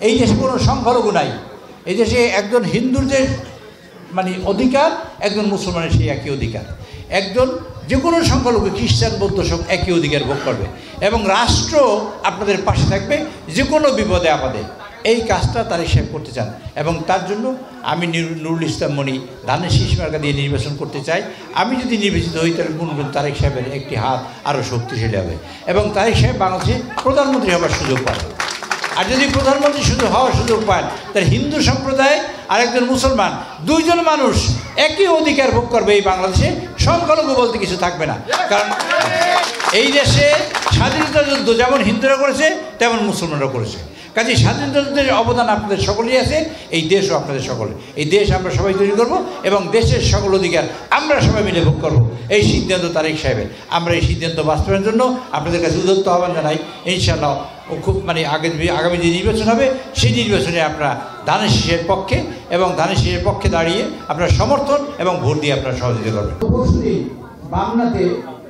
এই দেশে কোনো সংখ্যালঘু নাই। এই দেশে একজন হিন্দুর যে মানে অধিকার, একজন মুসলমানের সেই একই অধিকার। একজন যে কোনো সংখ্যালঘু, খ্রিস্টান, বৌদ্ধ সব একই অধিকার ভোগ করবে এবং রাষ্ট্র আপনাদের পাশে থাকবে যে কোনো বিপদে আপদে। এই কাজটা তারেক সাহেব করতে চান এবং তার জন্য আমি নুরুল ইসলাম মনি ধানের শীষ মার্কা দিয়ে নির্বাচন করতে চাই। আমি যদি নির্বাচিত হই তাহলে গুনগুন তারেক সাহেবের একটি হাত আরও শক্তিশালী হবে এবং তারেক সাহেব বাংলাদেশে প্রধানমন্ত্রী হবার সুযোগ পাবে। আর যদি প্রধানমন্ত্রী হওয়ার সুযোগ পান তাহলে হিন্দু সম্প্রদায় আর একজন মুসলমান, দুইজন মানুষ একই অধিকার ভোগ করবে এই বাংলাদেশে। সংখ্যালঘু বলতে কিছু থাকবে না, কারণ এই দেশে স্বাধীনতা যুদ্ধ যেমন হিন্দুরা করেছে তেমন মুসলমানরা করেছে। কাজে স্বাধীনতা যুদ্ধের অবদান আপনাদের সকলেই আছে, এই দেশও আপনাদের সকলে। এই দেশ আমরা সবাই তৈরি করব এবং দেশের সকল অধিকার আমরা সবাই মিলে ভোগ করব, এই সিদ্ধান্ত তারেক সাহেবের। আমরা এই সিদ্ধান্ত বাস্তবায়নের জন্য আপনাদের কাছে উদ্যত আহ্বান জানাই। ইনশাআল্লাহ খুব আগামী যে নির্বাচন হবে সেই নির্বাচনে আপনারা ধানের শীষের পক্ষে এবং ধানের শীষের পক্ষে দাঁড়িয়ে আপনারা সমর্থন এবং ভোট দিয়ে আপনারা সহযোগিতা করবেন। বাংলাতে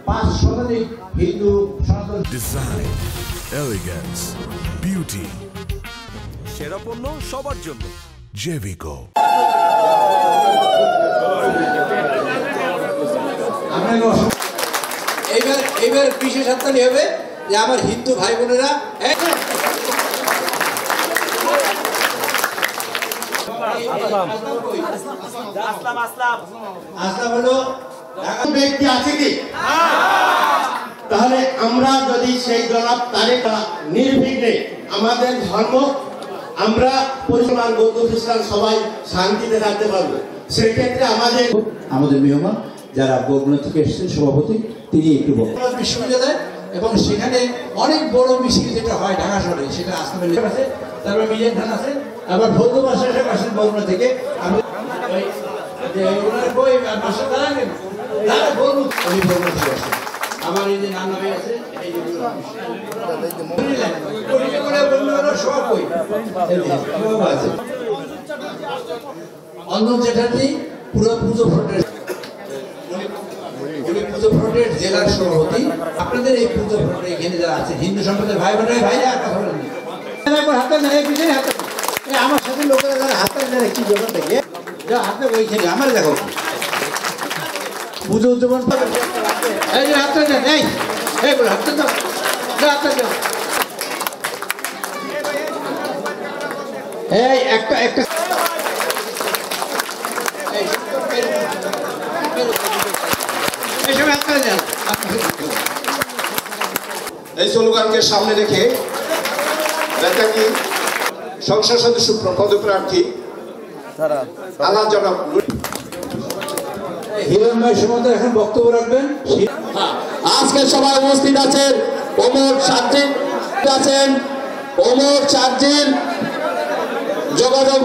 5% হিন্দু সনাতন। ডিজাইন, এলিগেন্স, বিউটি, সেরা পণ্য সবার জন্য জেভিকো। এইবার বিশেষ হাততালি হবে যে আমার হিন্দু ভাই বোনেরা ব্যক্তি আছে কি? তাহলে আমরা যদি সেই জনাব তারেক নির্বিঘ্নে আমাদের ধর্ম আমরা পরিবার বৌদ্ধ খ্রিস্টান সবাই শান্তিতে থাকতে পারবো, সেক্ষেত্রে আমাদের মেহমান যারা বগুড়া থেকে এসেছেন সভাপতি, তিনি একটু বিশ্ববিদ্যালয় এবং সেখানে অনেক বড় মিছিল যেটা হয় ঢাকা শহরে, সেটা আসতে আছে। তারপর মিলিয়ন খান আছে, আবার বৌদ্ধ মাস্টার সাহেব আসেন বগুড়া থেকে। আমি আমার এই যে নানা ভাই আছে, অঞ্জন চ্যাটার্জি পুরো পুজো ফ্রন্টের জেলার সভাপতি। আপনাদের এই পুজো ফ্রন্টে এখানে যারা আছে হিন্দু সম্প্রদায়ের ভাই বোনেরা, ভাই আর কথা বলেন হাতে আমার সাথে লোকেরা যারা হাতে যারা কি জোগান থেকে হাতে ওইখানে আমার দেখো পুজো উদযাপন এই যে হাতটা দেন, এই বলে হাতটা দাও, হাতটা দাও। এই একটা এই স্লোগানকে সামনে রেখে নেতাজি সংসদ সদস্য পদপ্রার্থী আল্লাহ জনাব হিরণ ভাই সময় এখন বক্তব্য রাখবেন। আজকে সবাই উপস্থিত আছেন ওমর চার্জির যোগাযোগ